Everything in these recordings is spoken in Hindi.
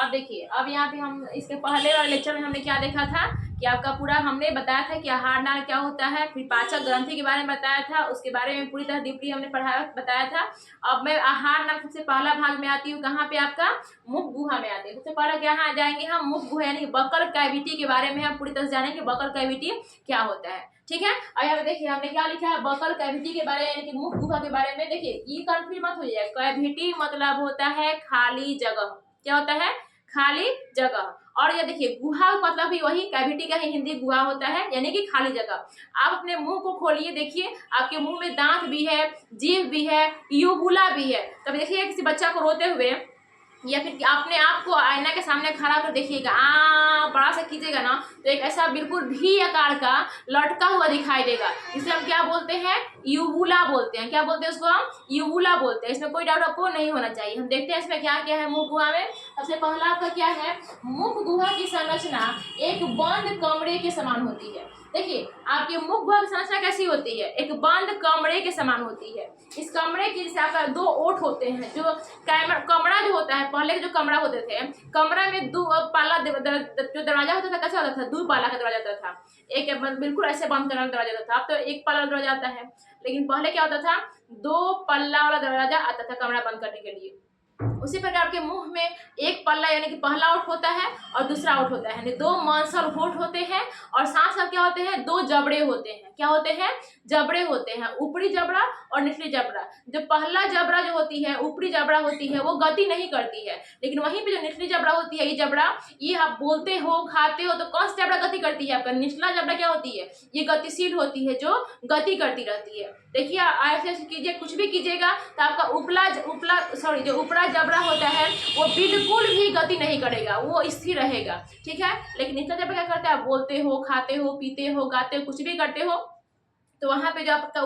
अब देखिए, अब यहाँ पे हम इसके पहले वाले लेक्चर में हमने क्या देखा था कि आपका पूरा हमने बताया था कि आहार नाल क्या होता है, फिर पाचक ग्रंथि के बारे में बताया था, उसके बारे में पूरी तरह डीपली हमने बताया था। अब मैं आहार नाल सबसे पहला भाग में आती हूँ, कहाँ पे आपका मुख गुहा में आती है। सबसे पहले यहाँ जाएंगे हम मुख गुहा यानी बकल कैविटी के बारे में हम पूरी तरह से जानेंगे बकल कैविटी क्या होता है। ठीक है, और यहाँ पे देखिए हमने क्या लिखा है बकल कैविटी के बारे में यानी कि मुख गुहा के बारे में। देखिए ये कंफ्यूज मत हो जाए, कैविटी मतलब होता है खाली जगह। क्या होता है? खाली जगह। और ये देखिए गुहा मतलब भी वही कैविटी का ही हिंदी गुहा होता है यानी कि खाली जगह। आप अपने मुंह को खोलिए, देखिए आपके मुंह में दांत भी है, जीभ भी है, यूबुला भी है। तब देखिए किसी बच्चा को रोते हुए या फिर अपने आप को आईना के सामने खड़ा कर देखिएगा, बड़ा सा कीजिएगा ना तो एक ऐसा बिल्कुल भी आकार का लटका हुआ दिखाई देगा, जिसे हम क्या बोलते हैं? यूबुला बोलते हैं। क्या बोलते हैं उसको? हम यूबुला बोलते हैं। इसमें कोई डाउट आपको नहीं होना चाहिए। हम देखते हैं इसमें क्या क्या है मुख गुहा में। सबसे पहला आपका क्या है? मुख गुहा की संरचना एक बंद कमरे के समान होती है। देखिए आपके मुख गुहा की संरचना कैसी होती है? एक बंद कमरे के समान होती है। इस कमरे की जैसे आपका दो ओठ होते हैं। जो कमरा जो होता है, पहले के जो कमरा होते थे, कमरा में दो पाला जो दरवाजा होता था कैसा होता था? दो पाला का दरवाजा होता था। एक बिल्कुल ऐसे बंद करने वाला दरवाजा होता था। अब तो एक पाला दरवाजा आता है, लेकिन पहले क्या होता था? दो पल्ला वाला दरवाजा आता था कमरा बंद करने के लिए। उसी प्रकार के मुंह में एक पल्ला यानी कि पहला ओठ होता है और दूसरा ओठ होता है, यानी दो मांसल होठ होते हैं और साथ साथ क्या होते हैं? दो जबड़े होते हैं। क्या होते हैं? जबड़े होते हैं, ऊपरी जबड़ा और निचली जबड़ा। जो पहला जबड़ा जो होती है, ऊपरी जबड़ा होती है, वो गति नहीं करती है, लेकिन वहीं पे जो निचली जबड़ा होती है, ये जबड़ा, ये आप बोलते हो, खाते हो तो कौन सा जबड़ा गति करती है? आपका निचला जबड़ा क्या होती है? ये गतिशील होती है, जो गति करती रहती है। देखिए ऐसे कीजिए, कुछ भी कीजिएगा तो आपका जो ऊपरा जबड़ा होता है वो बिल्कुल भी गति नहीं करेगा, वो स्थिर रहेगा। ठीक है, लेकिन निचला जबड़ा क्या करता है? आप बोलते हो, खाते हो, पीते हो, गाते हो, कुछ भी करते हो तो वहां पे जो आपका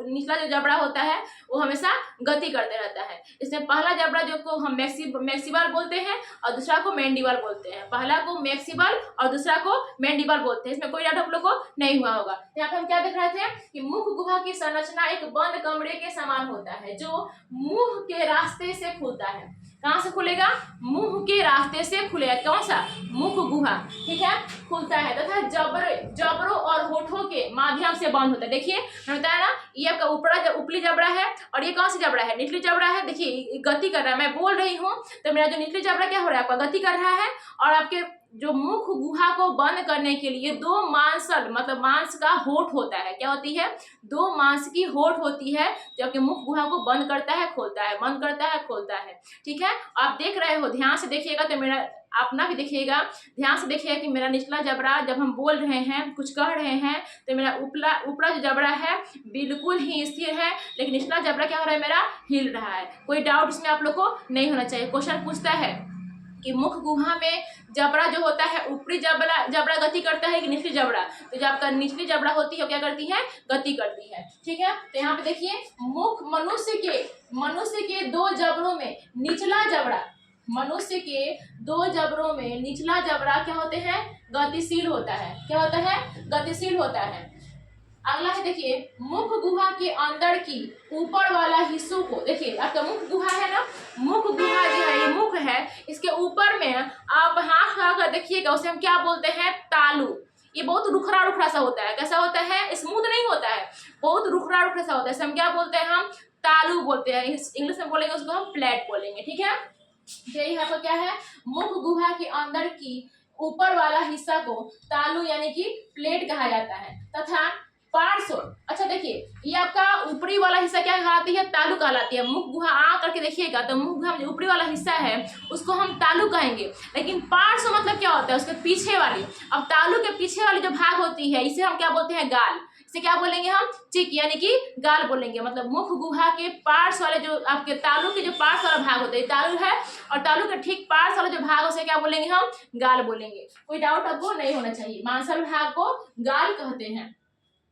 निचला जो जबड़ा होता है वो हमेशा गति करते रहता है। इसमें पहला जबड़ा जो को हम मैक्सिबल बोलते हैं और दूसरा को मैंडिबल बोलते हैं। पहला को मैक्सिबल और दूसरा को मैंडिबल बोलते हैं। इसमें कोई डाउट आप लोग को नहीं हुआ होगा। यहाँ पे हम क्या देख रहे थे कि मुख गुहा की संरचना एक बंद कमरे के समान होता है, जो मुंह के रास्ते से खुलता है। कहाँ से खुलेगा? मुंह के रास्ते से खुलेगा। कौन सा? मुख गुहा। ठीक है, खुलता है तथा जबड़ों और होठों के माध्यम से बंद होता है। देखिए मैंने बताया ना, ये आपका ऊपरी जबड़ा है और ये कौन सी जबड़ा है? निचली जबड़ा है। देखिए गति कर रहा है, मैं बोल रही हूँ तो मेरा जो निचली जबड़ा क्या हो रहा है? आपका गति कर रहा है। और आपके जो मुख गुहा को बंद करने के लिए दो मांसल मतलब मांस का होठ होता है। क्या होती है? दो मांस की होठ होती है, जो आपके मुख गुहा को बंद करता है, खोलता है, बंद करता है, खोलता है। ठीक है, आप देख रहे हो, ध्यान से देखिएगा तो मेरा अपना भी देखिएगा, ध्यान से देखिएगा कि मेरा निचला जबड़ा जब हम बोल रहे हैं, कुछ कह रहे हैं तो मेरा ऊपरा जो जबड़ा है बिल्कुल ही स्थिर है, लेकिन निचला जबड़ा क्या हो रहा है? मेरा हिल रहा है। कोई डाउट इसमें आप लोग को नहीं होना चाहिए। क्वेश्चन पूछता है कि मुख गुहा में जबड़ा जो होता है, ऊपरी जबड़ा गति करता है कि निचली जबड़ा? तो जो आपका निचली जबड़ा होती है क्या करती है? गति करती है। ठीक है, तो यहाँ पे देखिए मुख मनुष्य के दो जबड़ों में निचला जबड़ा, मनुष्य के दो जबड़ों में निचला जबड़ा क्या होते हैं? गतिशील होता है। क्या होता है? गतिशील होता है। अगला है देखिए मुख गुहा के अंदर की ऊपर वाला हिस्सों को, देखिए आपका मुख गुहा है ना, मुख गुहा जो है ये मुख है, इसके ऊपर में आप हाथ लगा देखिएगा, उसे हम क्या बोलते हैं? तालू। ये बहुत रुखरा सा होता है। कैसा होता है? स्मूथ नहीं होता है, बहुत रुखरा सा होता है। इसे हम क्या बोलते हैं? हम तालू बोलते हैं। इंग्लिश में बोलेंगे उसको हम फ्लैट बोलेंगे। ठीक है, यही आपका क्या है? मुख गुहा के अंदर की ऊपर वाला हिस्सा को तालू यानी कि प्लेट कहा जाता है। तथा पार्श्व, अच्छा देखिए ये आपका ऊपरी वाला हिस्सा क्या कहलाती है? तालू कहलाती है। मुख गुहा आ करके देखिएगा तो मुख गुहा में जो ऊपरी वाला हिस्सा है उसको हम तालू कहेंगे, लेकिन पार्श्व मतलब क्या होता है? उसके पीछे वाली। अब तालू के पीछे वाली जो भाग होती है इसे हम क्या बोलते हैं? गाल। इसे क्या बोलेंगे हम? चिक यानी कि गाल बोलेंगे। मतलब मुख गुहा के पार्श्व वाले जो आपके तालू के जो पार्श्व वाला भाग होता है, तालू है, और तालू के ठीक पार्श्व वाला जो भाग है उसे क्या बोलेंगे? हम गाल बोलेंगे। कोई डाउट आपको नहीं होना चाहिए। मांसल भाग को गाल कहते हैं।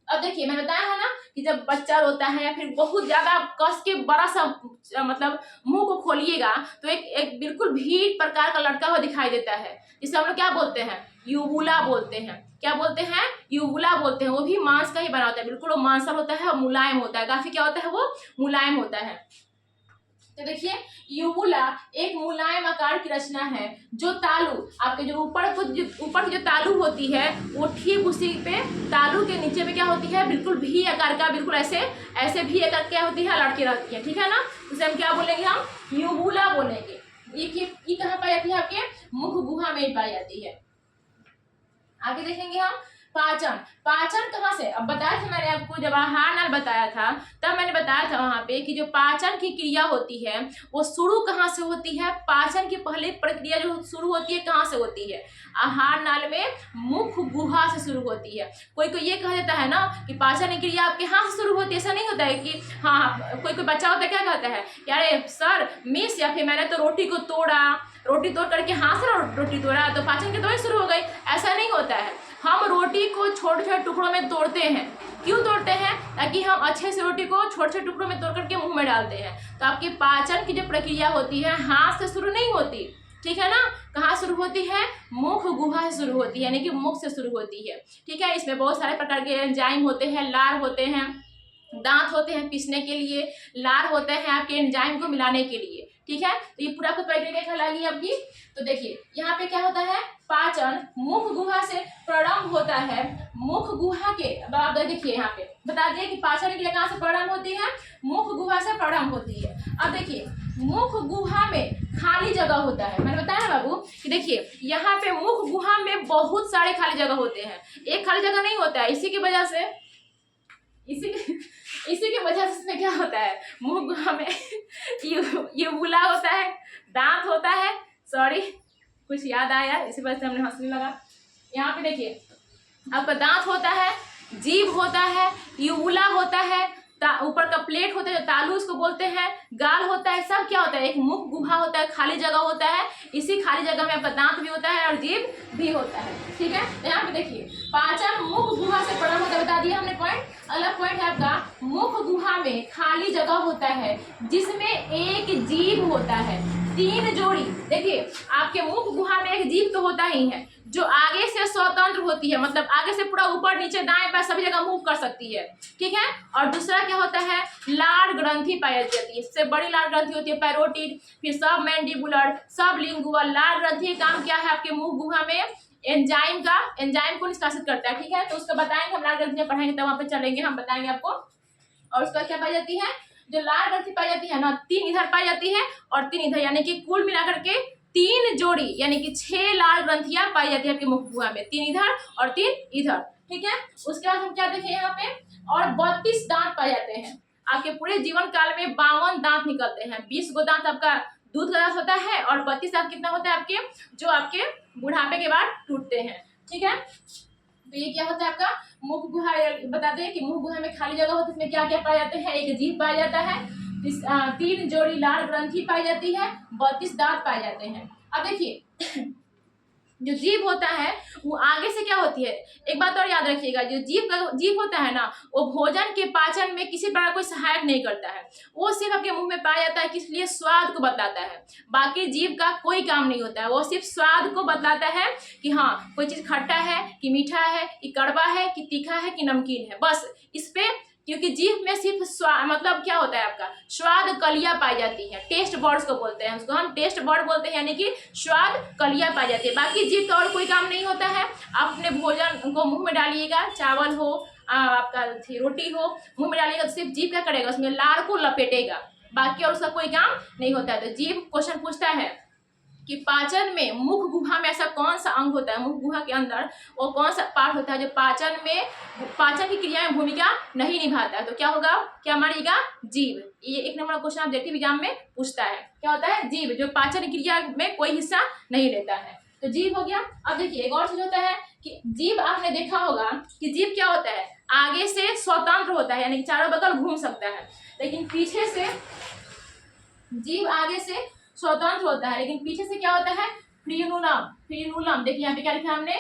अब देखिए मैंने बताया है ना कि जब बच्चा रोता है या फिर बहुत ज्यादा कस के बड़ा सा मतलब मुंह को खोलिएगा तो एक बिल्कुल भीड़ प्रकार का लटका हुआ दिखाई देता है, जिसे हम लोग क्या बोलते हैं? यूबुला बोलते हैं। क्या बोलते हैं? यूबुला बोलते हैं। वो भी मांस का ही बना होता है, बिल्कुल वो मांसल होता है और मुलायम होता है, काफी क्या होता है? वो मुलायम होता है। तो देखिए यूबुला एक मुलायम आकार की रचना है जो तालू आपके जो ऊपर की जो तालू होती है वो ठीक उसी पे तालू के नीचे में क्या होती है, बिल्कुल भी आकार का, बिल्कुल ऐसे ऐसे भी आकार क्या होती है, लड़की रहती है। ठीक है ना, उसे हम क्या बोलेंगे, हम यूबुला बोलेंगे। ये कहाँ पाई जाती है, आपके मुख गुहा में पाई जाती है। आगे देखेंगे हम पाचन। पाचन कहाँ से, अब बताया था मैंने आपको, जब आहार नाल बताया था तब मैंने बताया था वहां पे कि जो पाचन की क्रिया होती है वो शुरू कहाँ से होती है, पाचन की पहली प्रक्रिया जो शुरू होती है कहाँ से होती है, आहार नाल में मुख गुहा से शुरू होती है। कोई कोई ये कह देता है ना कि पाचन की क्रिया आपके हाथ से शुरू होती है, ऐसा नहीं होता है कि हाँ, कोई कोई बच्चा होता है क्या कहता है, यार सर मिस, या फिर मैंने तो रोटी को तोड़ा, रोटी तोड़ करके हाथ से रोटी तोड़ा तो पाचन की दवाई शुरू हो गई, ऐसा नहीं होता है। हम रोटी को छोटे छोटे टुकड़ों में तोड़ते हैं, क्यों तोड़ते हैं, ताकि हम अच्छे से रोटी को छोटे छोटे टुकड़ों में तोड़ करके मुंह में डालते हैं। तो आपकी पाचन की जो प्रक्रिया होती है हाथ से शुरू नहीं होती, ठीक है ना, कहाँ शुरू होती है, मुख गुहा से शुरू होती है, यानी कि मुख से शुरू होती है। ठीक है, इसमें बहुत सारे प्रकार के एंजाइम होते हैं, लार होते हैं, दांत होते हैं पीसने के लिए, लार होते हैं आपके एंजाइम को मिलाने के लिए। ठीक है, तो ये पूरा आपको प्रक्रिया कहलाएगी आपकी। तो देखिए यहाँ पे क्या होता है, पाचन मुख गुहा से प्रारंभ होता है। मुख गुहा के, अब आप देखिए यहाँ पे बता दिए कि पाचन की क्रिया कहाँ से प्रारंभ होती है, मुख गुहा से प्रारंभ होती है। अब देखिए मुख गुहा में खाली जगह होता है, मैंने बताया ना बाबू कि देखिए यहाँ पे मुख गुहा में बहुत सारे खाली जगह होते हैं, एक खाली जगह नहीं होता है। इसी की वजह से इसमें क्या होता है, मुंह गुहा में यूबुला होता है, दांत होता है, सॉरी कुछ याद आया इसी वजह से हमने हंसने लगा। यहाँ पे देखिए आपका दांत होता है, जीभ होता है, यूबुला होता है, ऊपर का प्लेट होता है जो तालू उसको बोलते हैं, गाल होता है, सब क्या होता है, एक मुख गुहा होता है, खाली जगह होता है। इसी खाली जगह में आपका दांत भी होता है और जीभ भी होता है। ठीक है, यहाँ पे देखिए पाचन मुख गुहा से प्रारंभ होता है, बता दिया हमने पॉइंट। अलग पॉइंट है आपका, मुख गुहा में खाली जगह होता है जिसमें एक जीभ होता है, 3 जोड़ी। देखिए आपके मुख गुहा में एक जीभ तो होता ही है जो आगे से स्वतंत्र होती है, मतलब आगे से पूरा ऊपर नीचे दाएं बाएं सभी जगह मूव कर सकती है। ठीक है, और दूसरा क्या होता है, लार ग्रंथि पाई जाती है, इससे बड़ी लार ग्रंथि होती है पैरोटिड, फिर सब मैंडिबुलर, सब लिंगुअल। लार ग्रंथि का काम क्या है, आपके मुख गुहा में एंजाइम को निष्कासित करता है। ठीक है, तो उसका बताएंगे हम, लार ग्रंथि में पढ़ाएंगे तब वहां पे चलेंगे, हम बताएंगे आपको। और उसका क्या पाई जाती है, जो लार ग्रंथि पाई जाती है ना, 3 इधर पाई जाती है और 3 इधर, यानी कि कुल मिलाकर के 3 जोड़ी यानी कि 6 लार ग्रंथियां पाई जाती है आपके मुख गुहा में, 3 इधर और 3 इधर। ठीक है, उसके बाद हम क्या देखें यहाँ पे, और 32 दांत पाए जाते हैं। आपके पूरे जीवन काल में 52 दांत निकलते हैं, 20 गो दांत आपका दूध का दांत होता है और 32 दांत कितना होता है आपके, जो आपके बुढ़ापे के बाद टूटते हैं। ठीक है, तो ये क्या होता है आपका मुख गुहा। बता दें कि मुख गुहा में खाली जगह होती है, इसमें क्या क्या पाया जाते हैं, एक जीभ पाया जाता है, 3 जोड़ी लार ग्रंथि पाई जाती है, 32 दांत पाए जाते हैं। अब देखिए जो जीभ होता है वो आगे से क्या होती है, एक बात और याद रखिएगा, जो जीभ होता है ना, वो भोजन के पाचन में किसी प्रकार कोई सहायक नहीं करता है, वो सिर्फ आपके मुंह में पाया जाता है, किस लिए, स्वाद को बतलाता है। बाकी जीभ का कोई काम नहीं होता है, वो सिर्फ स्वाद को बतलाता है कि हाँ कोई चीज खट्टा है कि मीठा है कि कड़वा है कि तीखा है कि नमकीन है, बस इस पे, क्योंकि जीभ में सिर्फ स्वाद, मतलब क्या होता है आपका स्वाद कलियां पाई जाती है, टेस्ट बर्ड्स को बोलते हैं, उसको हम टेस्ट बर्ड बोलते हैं, यानी कि स्वाद कलियां पाई जाती है। बाकी जीभ का और कोई काम नहीं होता है। आप अपने भोजन को मुंह में डालिएगा, चावल हो आपका रोटी हो, मुंह में डालिएगा तो सिर्फ जीभ क्या करेगा, उसमें लार को लपेटेगा, बाकी और उसका कोई काम नहीं होता है। तो जीभ क्वेश्चन पूछता है कि पाचन में मुख गुहा में ऐसा कौन सा अंग होता है, मुख गुहा के अंदर वो कौन सा पार्ट होता है जो पाचन की क्रिया में भूमिका नहीं निभाता है, तो क्या होगा, क्या मानिएगा, जीभ। ये 1 नंबर क्वेश्चन ऑब्जेक्टिव एग्जाम में पूछता है, क्या होता है, जीभ, जो पाचन क्रिया में कोई हिस्सा नहीं लेता है, तो जीभ हो गया। अब देखिए एक और चीज होता है कि जीभ, आपने देखा होगा कि जीभ क्या होता है, आगे से स्वतंत्र होता है, यानी कि चारों बगल घूम सकता है, लेकिन पीछे से जीभ आगे से स्वतंत्र होता है, लेकिन पीछे से क्या होता है, फ्रीनुलम। देखिए यहाँ पे क्या लिखा है हमने,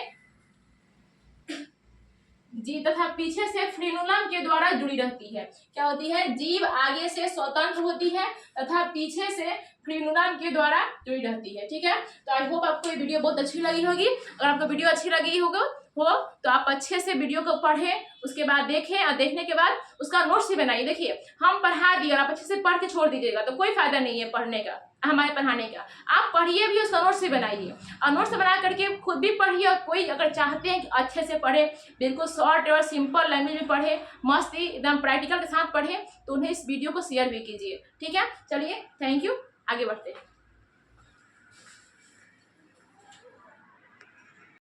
जीभ तथा पीछे से फ्रीनुलम के द्वारा जुड़ी रहती है। क्या होती है, जीभ आगे से स्वतंत्र होती है तथा पीछे से फ्रीनुलम के द्वारा जुड़ी रहती है। ठीक है, तो आई होप आपको ये वीडियो बहुत अच्छी लगी होगी। अगर आपको वीडियो अच्छी लगी होगा हो तो आप अच्छे से वीडियो को पढ़ें, उसके बाद देखें और देखने के बाद उसका नोट्स भी बनाइए। देखिए हम पढ़ा दिए और आप अच्छे से पढ़ के छोड़ दीजिएगा तो कोई फायदा नहीं है पढ़ने का, हमारे पढ़ाने का। आप पढ़िए भी, उसका नोट्स भी बनाइए और नोट्स बना करके खुद भी पढ़िए। और कोई अगर चाहते हैं कि अच्छे से पढ़े, बिल्कुल शॉर्ट और सिंपल लैंग्वेज में पढ़े, मस्ती एकदम प्रैक्टिकल के साथ पढ़े, तो उन्हें इस वीडियो को शेयर भी कीजिए। ठीक है, चलिए थैंक यू, आगे बढ़ते हैं।